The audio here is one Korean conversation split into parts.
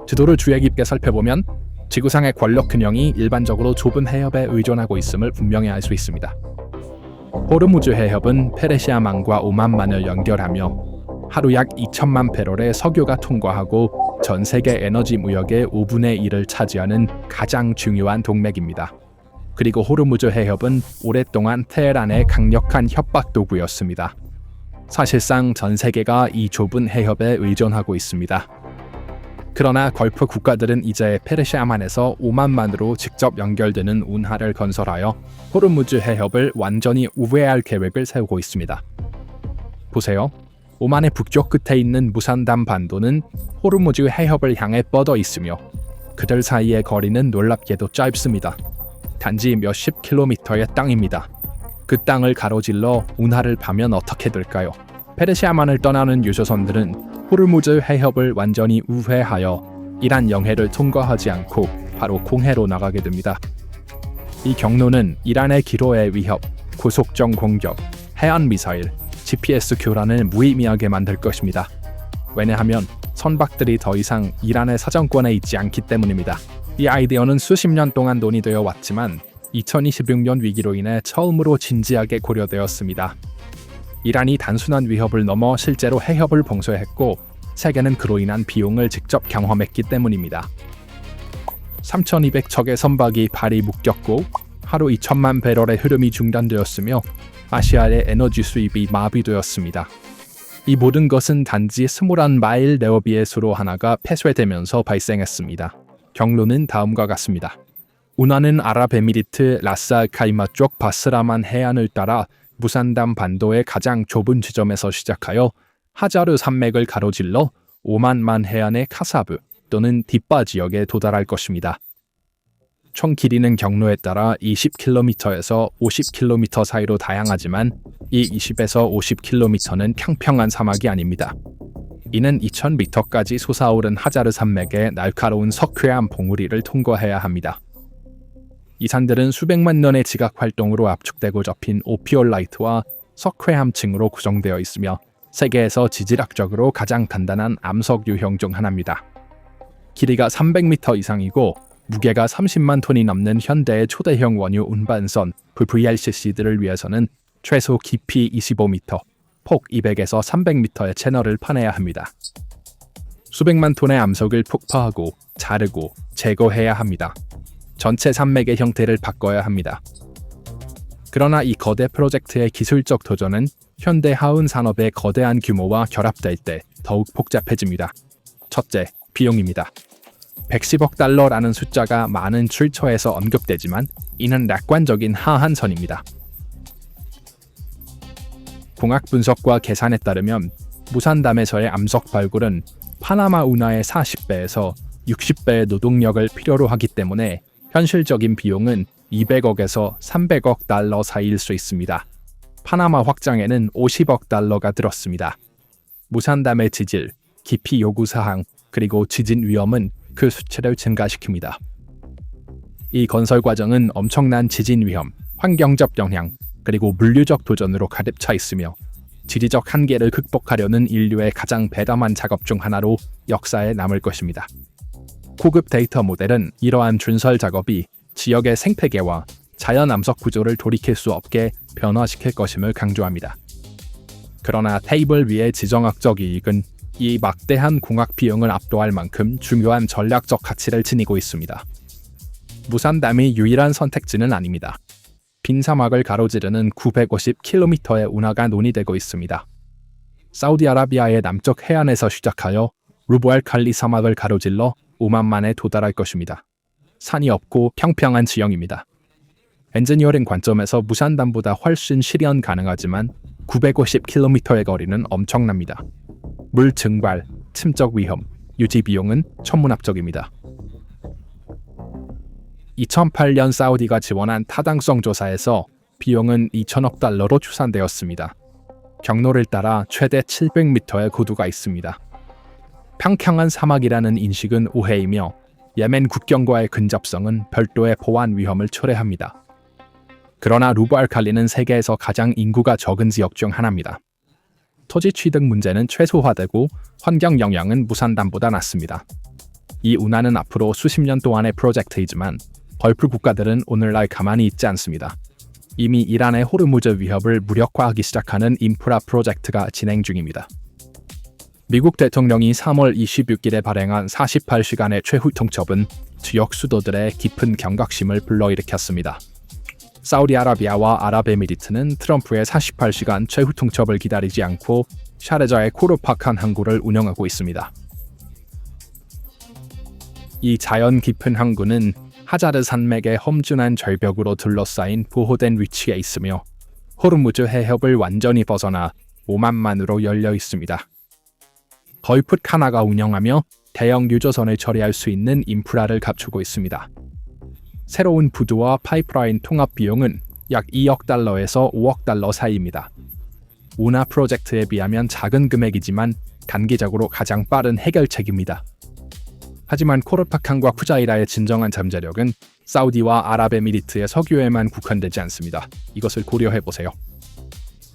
지도를 주의 깊게 살펴보면 지구상의 권력 균형이 일반적으로 좁은 해협에 의존하고 있음을 분명히 알 수 있습니다. 호르무즈 해협은 페르시아만과 오만만을 연결하며 하루 약 2천만 배럴의 석유가 통과하고 전 세계 에너지 무역의 5분의 1을 차지하는 가장 중요한 동맥입니다. 그리고 호르무즈 해협은 오랫동안 테헤란의 강력한 협박 도구였습니다. 사실상 전 세계가 이 좁은 해협에 의존하고 있습니다. 그러나 걸프 국가들은 이제 페르시아만에서 오만만으로 직접 연결되는 운하를 건설하여 호르무즈 해협을 완전히 우회할 계획을 세우고 있습니다. 보세요. 오만의 북쪽 끝에 있는 무산담 반도는 호르무즈 해협을 향해 뻗어 있으며 그들 사이의 거리는 놀랍게도 짧습니다. 단지 몇십 킬로미터의 땅입니다. 그 땅을 가로질러 운하를 파면 어떻게 될까요? 페르시아만을 떠나는 유조선들은 호르무즈 해협을 완전히 우회하여 이란 영해를 통과하지 않고 바로 공해로 나가게 됩니다. 이 경로는 이란의 기로의 위협, 고속정 공격, 해안 미사일, GPS 교란을 무의미하게 만들 것입니다. 왜냐하면 선박들이 더 이상 이란의 사정권에 있지 않기 때문입니다. 이 아이디어는 수십 년 동안 논의되어 왔지만 2026년 위기로 인해 처음으로 진지하게 고려되었습니다. 이란이 단순한 위협을 넘어 실제로 해협을 봉쇄했고 세계는 그로 인한 비용을 직접 경험했기 때문입니다. 3,200척의 선박이 발이 묶였고 하루 2천만 배럴의 흐름이 중단되었으며 아시아의 에너지 수입이 마비되었습니다. 이 모든 것은 단지 21마일 네오비의 수로 하나가 폐쇄되면서 발생했습니다. 경로는 다음과 같습니다. 운하는 아랍에미리트 라스 카이마 쪽 바스라만 해안을 따라 무산담 반도의 가장 좁은 지점에서 시작하여 하자르 산맥을 가로질러 오만만 해안의 카사브 또는 뒷바 지역에 도달할 것입니다. 총 길이는 경로에 따라 20km에서 50km 사이로 다양하지만 이 20에서 50km는 평평한 사막이 아닙니다. 이는 2000m까지 솟아오른 하자르 산맥의 날카로운 석회암 봉우리를 통과해야 합니다. 이 산들은 수백만 년의 지각 활동으로 압축되고 접힌 오피올라이트와 석회암층으로 구성되어 있으며 세계에서 지질학적으로 가장 단단한 암석 유형 중 하나입니다. 길이가 300m 이상이고 무게가 30만 톤이 넘는 현대의 초대형 원유 운반선 VLCC들을 위해서는 최소 깊이 25m, 폭 200에서 300m의 채널을 파내야 합니다. 수백만 톤의 암석을 폭파하고 자르고 제거해야 합니다. 전체 산맥의 형태를 바꿔야 합니다. 그러나 이 거대 프로젝트의 기술적 도전은 현대 하운 산업의 거대한 규모와 결합될 때 더욱 복잡해집니다. 첫째, 비용입니다. 110억 달러라는 숫자가 많은 출처에서 언급되지만 이는 낙관적인 하한선입니다. 공학 분석과 계산에 따르면 무산담에서의 암석 발굴은 파나마 운하의 40배에서 60배의 노동력을 필요로 하기 때문에 현실적인 비용은 200억에서 300억 달러 사이일 수 있습니다. 파나마 확장에는 50억 달러가 들었습니다. 무산담의 지질, 깊이 요구 사항, 그리고 지진 위험은 그 수치를 증가시킵니다. 이 건설 과정은 엄청난 지진 위험, 환경적 영향, 그리고 물리적 도전으로 가득 차 있으며 지리적 한계를 극복하려는 인류의 가장 대담한 작업 중 하나로 역사에 남을 것입니다. 고급 데이터 모델은 이러한 준설 작업이 지역의 생태계와 자연 암석 구조를 돌이킬 수 없게 변화시킬 것임을 강조합니다. 그러나 테이블 위의 지정학적 이익은 이 막대한 공학 비용을 압도할 만큼 중요한 전략적 가치를 지니고 있습니다. 무산담이 유일한 선택지는 아닙니다. 빈 사막을 가로지르는 950km의 운하가 논의되고 있습니다. 사우디아라비아의 남쪽 해안에서 시작하여 루브알칼리 사막을 가로질러 오만만에 도달할 것입니다. 산이 없고 평평한 지형입니다. 엔지니어링 관점에서 무산담보다 훨씬 실현 가능하지만 950km의 거리는 엄청납니다. 물 증발, 침적 위험, 유지 비용은 천문학적입니다. 2008년 사우디가 지원한 타당성 조사에서 비용은 2천억 달러로 추산되었습니다. 경로를 따라 최대 700m의 고도가 있습니다. 평평한 사막이라는 인식은 오해이며 예멘 국경과의 근접성은 별도의 보안 위험을 초래합니다. 그러나 루브알칼리는 세계에서 가장 인구가 적은 지역 중 하나입니다. 토지 취득 문제는 최소화되고 환경 영향은 무산담보다 낮습니다. 이 운하는 앞으로 수십 년 동안의 프로젝트이지만 걸프 국가들은 오늘날 가만히 있지 않습니다. 이미 이란의 호르무즈 위협을 무력화하기 시작하는 인프라 프로젝트가 진행 중입니다. 미국 대통령이 3월 26일에 발행한 48시간의 최후 통첩은 지역 수도들의 깊은 경각심을 불러일으켰습니다. 사우디아라비아와 아랍에미리트는 트럼프의 48시간 최후 통첩을 기다리지 않고 샤르자의 코르파칸 항구를 운영하고 있습니다. 이 자연 깊은 항구는 하자르 산맥의 험준한 절벽으로 둘러싸인 보호된 위치에 있으며 호르무즈 해협을 완전히 벗어나 오만만으로 열려 있습니다. 걸프 카나가 운영하며 대형 유조선을 처리할 수 있는 인프라를 갖추고 있습니다. 새로운 부두와 파이프라인 통합 비용은 약 2억 달러에서 5억 달러 사이입니다. 운하 프로젝트에 비하면 작은 금액이지만 단기적으로 가장 빠른 해결책입니다. 하지만 코르파칸과 푸자이라의 진정한 잠재력은 사우디와 아랍에미리트의 석유에만 국한되지 않습니다. 이것을 고려해보세요.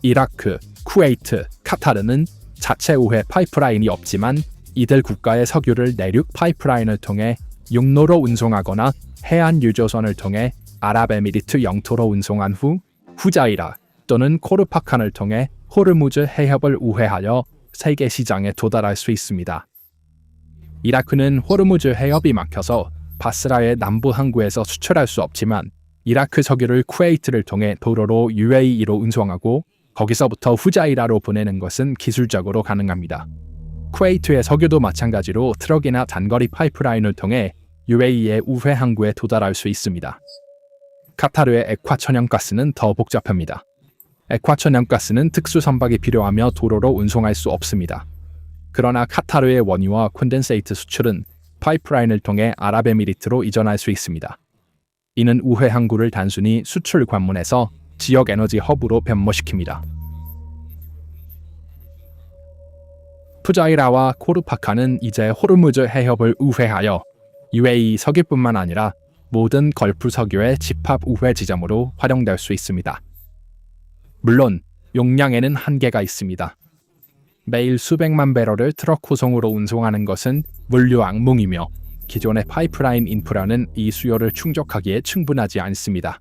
이라크, 쿠웨이트, 카타르는 자체 우회 파이프라인이 없지만 이들 국가의 석유를 내륙 파이프라인을 통해 육로로 운송하거나 해안 유조선을 통해 아랍에미리트 영토로 운송한 후 푸자이라 또는 코르파칸을 통해 호르무즈 해협을 우회하여 세계 시장에 도달할 수 있습니다. 이라크는 호르무즈 해협이 막혀서 바스라의 남부 항구에서 수출할 수 없지만 이라크 석유를 쿠웨이트를 통해 도로로 UAE로 운송하고 거기서부터 후자이라로 보내는 것은 기술적으로 가능합니다. 쿠웨이트의 석유도 마찬가지로 트럭이나 단거리 파이프라인을 통해 UAE의 우회 항구에 도달할 수 있습니다. 카타르의 액화 천연가스는 더 복잡합니다. 액화 천연가스는 특수 선박이 필요하며 도로로 운송할 수 없습니다. 그러나 카타르의 원유와 콘덴세이트 수출은 파이프라인을 통해 아랍에미리트로 이전할 수 있습니다. 이는 우회 항구를 단순히 수출 관문에서 지역 에너지 허브로 변모시킵니다. 푸자이라와 코르파칸은 이제 호르무즈 해협을 우회하여 UAE 석유뿐만 아니라 모든 걸프 석유의 집합 우회 지점으로 활용될 수 있습니다. 물론 용량에는 한계가 있습니다. 매일 수백만 배럴을 트럭 호송으로 운송하는 것은 물류 악몽이며 기존의 파이프라인 인프라는 이 수요를 충족하기에 충분하지 않습니다.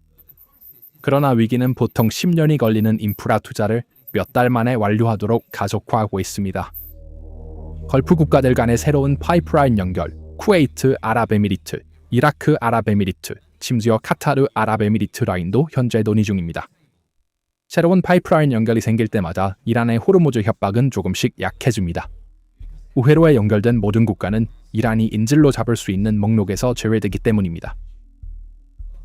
그러나 위기는 보통 10년이 걸리는 인프라 투자를 몇 달 만에 완료하도록 가속화하고 있습니다. 걸프 국가들 간의 새로운 파이프라인 연결, 쿠웨이트 아랍에미리트, 이라크 아랍에미리트, 심지어 카타르 아랍에미리트 라인도 현재 논의 중입니다. 새로운 파이프라인 연결이 생길 때마다 이란의 호르무즈 협박은 조금씩 약해집니다. 우회로에 연결된 모든 국가는 이란이 인질로 잡을 수 있는 목록에서 제외되기 때문입니다.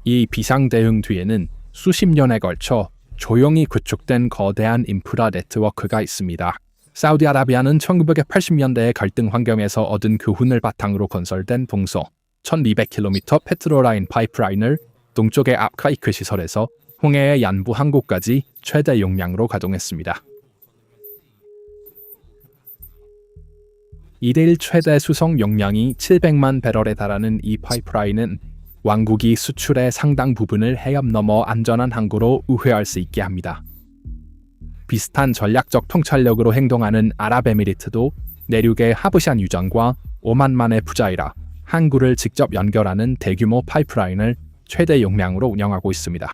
이 비상대응 뒤에는 수십 년에 걸쳐 조용히 구축된 거대한 인프라 네트워크가 있습니다. 사우디아라비아는 1980년대의 갈등 환경에서 얻은 교훈을 바탕으로 건설된 동서 1200km 페트로라인 파이프라인을 동쪽의 압카이크 시설에서 홍해의 양부 항구까지 최대 용량으로 가동했습니다. 2대1 최대 수송 용량이 700만 배럴에 달하는 이 파이프라인은 왕국이 수출의 상당 부분을 해협 너머 안전한 항구로 우회할 수 있게 합니다. 비슷한 전략적 통찰력으로 행동하는 아랍에미리트도 내륙의 하브샨 유전과 오만만의 푸자이라 항구를 직접 연결하는 대규모 파이프라인을 최대 용량으로 운영하고 있습니다.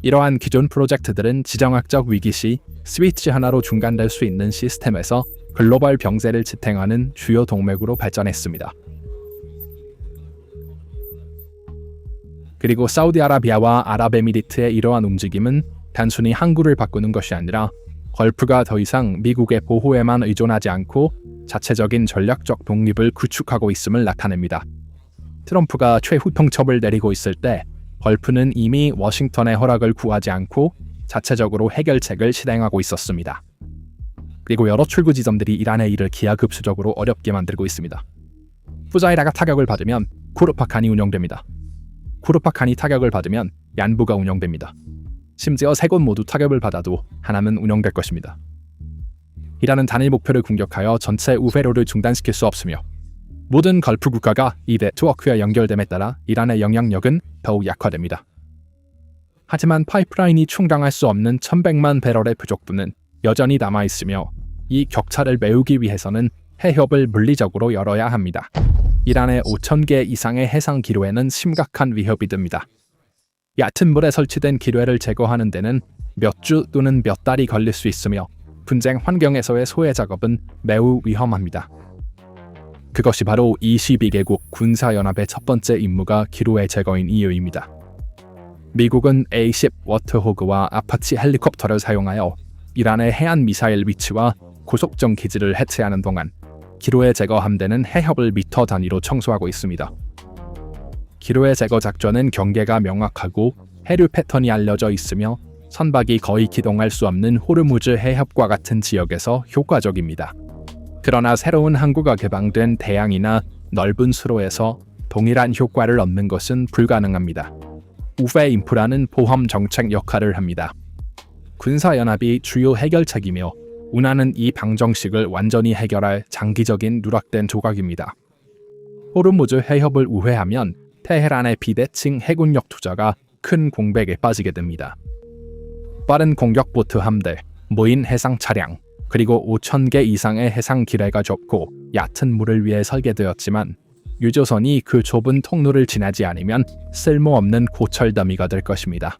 이러한 기존 프로젝트들은 지정학적 위기 시 스위치 하나로 중단될 수 있는 시스템에서 글로벌 병세를 지탱하는 주요 동맥으로 발전했습니다. 그리고 사우디아라비아와 아랍에미리트의 이러한 움직임은 단순히 항구를 바꾸는 것이 아니라 걸프가 더 이상 미국의 보호에만 의존하지 않고 자체적인 전략적 독립을 구축하고 있음을 나타냅니다. 트럼프가 최후 통첩을 내리고 있을 때 걸프는 이미 워싱턴의 허락을 구하지 않고 자체적으로 해결책을 실행하고 있었습니다. 그리고 여러 출구 지점들이 이란의 일을 기하급수적으로 어렵게 만들고 있습니다. 푸자이라가 타격을 받으면 코르파칸이 운영됩니다. 코르파칸이 타격을 받으면 얀부가 운영됩니다. 심지어 세 곳 모두 타격을 받아도 하나는 운영될 것입니다. 이란은 단일 목표를 공격하여 전체 우회로를 중단시킬 수 없으며 모든 걸프 국가가 이 네트워크에 연결됨에 따라 이란의 영향력은 더욱 약화됩니다. 하지만 파이프라인이 충당할 수 없는 1100만 배럴의 부족분은 여전히 남아있으며 이 격차를 메우기 위해서는 해협을 물리적으로 열어야 합니다. 이란의 5,000개 이상의 해상 기뢰는 심각한 위협이 됩니다. 얕은 물에 설치된 기뢰를 제거하는 데는 몇 주 또는 몇 달이 걸릴 수 있으며 분쟁 환경에서의 소해 작업은 매우 위험합니다. 그것이 바로 22개국 군사연합의 첫 번째 임무가 기뢰 제거인 이유입니다. 미국은 A-10 워터호그와 아파치 헬리콥터를 사용하여 이란의 해안 미사일 위치와 고속정 기지를 해체하는 동안 기뢰 제거 함대는 해협을 미터 단위로 청소하고 있습니다. 기뢰 제거 작전은 경계가 명확하고 해류 패턴이 알려져 있으며 선박이 거의 기동할 수 없는 호르무즈 해협과 같은 지역에서 효과적입니다. 그러나 새로운 항구가 개방된 대양이나 넓은 수로에서 동일한 효과를 얻는 것은 불가능합니다. 우회 인프라는 보험 정책 역할을 합니다. 군사연합이 주요 해결책이며 운하는 이 방정식을 완전히 해결할 장기적인 누락된 조각입니다. 호르무즈 해협을 우회하면 테헤란의 비대칭 해군력 투자가 큰 공백에 빠지게 됩니다. 빠른 공격 보트 함대, 무인 해상 차량, 그리고 5,000개 이상의 해상 기뢰가 좁고 얕은 물을 위해 설계되었지만 유조선이 그 좁은 통로를 지나지 않으면 쓸모없는 고철 더미가 될 것입니다.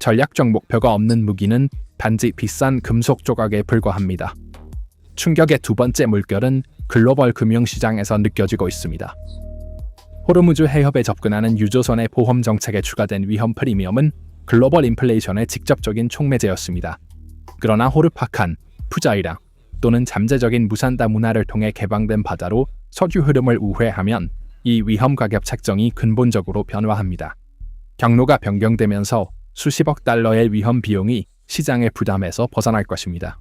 전략적 목표가 없는 무기는 단지 비싼 금속 조각에 불과합니다. 충격의 두 번째 물결은 글로벌 금융시장에서 느껴지고 있습니다. 호르무즈 해협에 접근하는 유조선의 보험 정책에 추가된 위험 프리미엄은 글로벌 인플레이션의 직접적인 촉매제였습니다. 그러나 호르파칸, 푸자이라 또는 잠재적인 무산다 문화를 통해 개방된 바다로 서주 흐름을 우회하면 이 위험 가격 책정이 근본적으로 변화합니다. 경로가 변경되면서 수십억 달러의 위험 비용이 시장의 부담에서 벗어날 것입니다.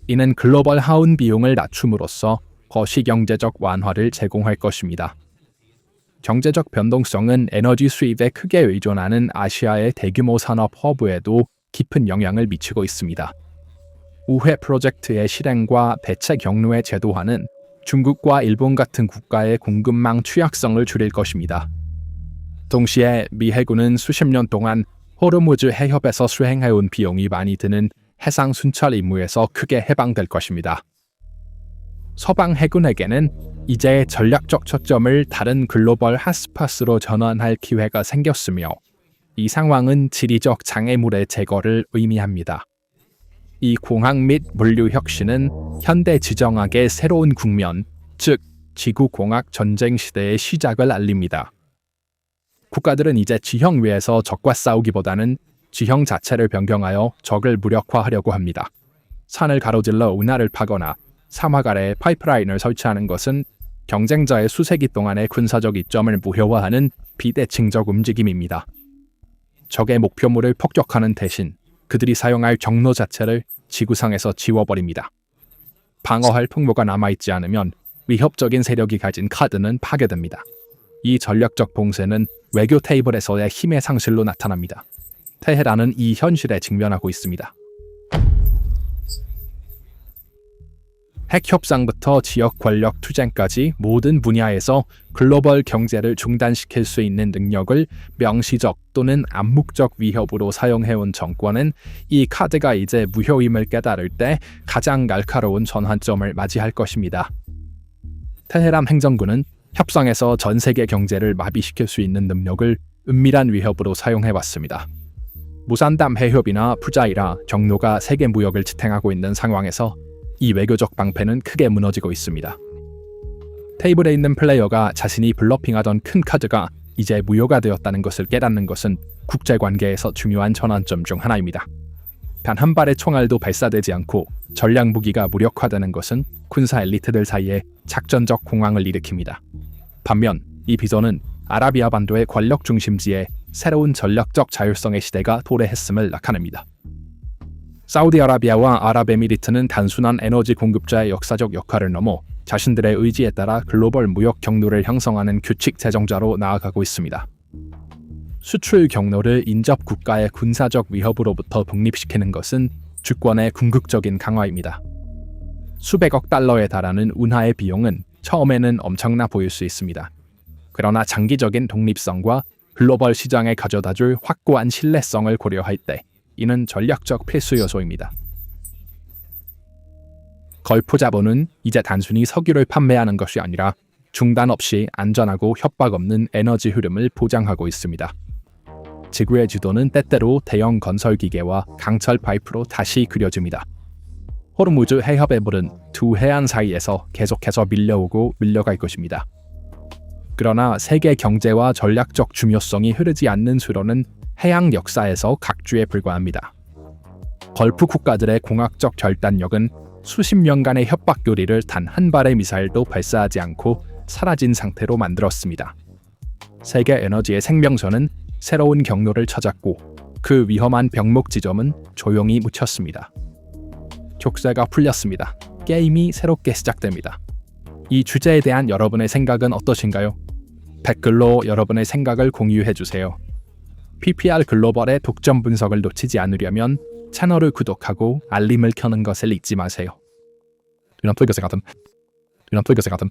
이는 글로벌 하운 비용을 낮춤으로써 거시경제적 완화를 제공할 것입니다. 경제적 변동성은 에너지 수입에 크게 의존하는 아시아의 대규모 산업 허브에도 깊은 영향을 미치고 있습니다. 우회 프로젝트의 실행과 대체 경로의 제도화는 중국과 일본 같은 국가의 공급망 취약성을 줄일 것입니다. 동시에 미 해군은 수십 년 동안 호르무즈 해협에서 수행해온 비용이 많이 드는 해상 순찰 임무에서 크게 해방될 것입니다. 서방 해군에게는 이제 전략적 초점을 다른 글로벌 핫스팟으로 전환할 기회가 생겼으며 이 상황은 지리적 장애물의 제거를 의미합니다. 이 공학 및 물류 혁신은 현대 지정학의 새로운 국면, 즉 지구공학 전쟁 시대의 시작을 알립니다. 국가들은 이제 지형 위에서 적과 싸우기보다는 지형 자체를 변경하여 적을 무력화하려고 합니다. 산을 가로질러 운하를 파거나 사막 아래에 파이프라인을 설치하는 것은 경쟁자의 수세기 동안의 군사적 이점을 무효화하는 비대칭적 움직임입니다. 적의 목표물을 폭격하는 대신 그들이 사용할 경로 자체를 지구상에서 지워버립니다. 방어할 풍모가 남아있지 않으면 위협적인 세력이 가진 카드는 파괴됩니다. 이 전략적 봉쇄는 외교 테이블에서의 힘의 상실로 나타납니다. 테헤란은 이 현실에 직면하고 있습니다. 핵협상부터 지역 권력 투쟁까지 모든 분야에서 글로벌 경제를 중단시킬 수 있는 능력을 명시적 또는 암묵적 위협으로 사용해온 정권은 이 카드가 이제 무효임을 깨달을 때 가장 날카로운 전환점을 맞이할 것입니다. 테헤란 행정부는 협상에서 전 세계 경제를 마비시킬 수 있는 능력을 은밀한 위협으로 사용해왔습니다. 무산담 해협이나 푸자이라 경로가 세계 무역을 지탱하고 있는 상황에서 이 외교적 방패는 크게 무너지고 있습니다. 테이블에 있는 플레이어가 자신이 블러핑하던 큰 카드가 이제 무효가 되었다는 것을 깨닫는 것은 국제관계에서 중요한 전환점 중 하나입니다. 단 한 발의 총알도 발사되지 않고 전략 무기가 무력화되는 것은 군사 엘리트들 사이에 작전적 공황을 일으킵니다. 반면 이 비전은 아라비아 반도의 권력 중심지에 새로운 전략적 자율성의 시대가 도래했음을 나타냅니다. 사우디아라비아와 아랍에미리트는 단순한 에너지 공급자의 역사적 역할을 넘어 자신들의 의지에 따라 글로벌 무역 경로를 형성하는 규칙 제정자로 나아가고 있습니다. 수출 경로를 인접 국가의 군사적 위협으로부터 독립시키는 것은 주권의 궁극적인 강화입니다. 수백억 달러에 달하는 운하의 비용은 처음에는 엄청나 보일 수 있습니다. 그러나 장기적인 독립성과 글로벌 시장에 가져다줄 확고한 신뢰성을 고려할 때 이는 전략적 필수 요소입니다. 걸프 자본은 이제 단순히 석유를 판매하는 것이 아니라 중단 없이 안전하고 협박 없는 에너지 흐름을 보장하고 있습니다. 지구의 지도는 때때로 대형 건설 기계와 강철 파이프로 다시 그려집니다. 호르무즈 해협의 물은 두 해안 사이에서 계속해서 밀려오고 밀려갈 것입니다. 그러나 세계 경제와 전략적 중요성이 흐르지 않는 수로는 해양 역사에서 각주에 불과합니다. 걸프 국가들의 공학적 결단력은 수십 년간의 협박 교리를 단 한 발의 미사일도 발사하지 않고 사라진 상태로 만들었습니다. 세계 에너지의 생명선은 새로운 경로를 찾았고 그 위험한 병목 지점은 조용히 묻혔습니다. 족쇄가 풀렸습니다. 게임이 새롭게 시작됩니다. 이 주제에 대한 여러분의 생각은 어떠신가요? 댓글로 여러분의 생각을 공유해주세요. PPR 글로벌의 독점 분석을 놓치지 않으려면 채널을 구독하고 알림을 켜는 것을 잊지 마세요. Do not click the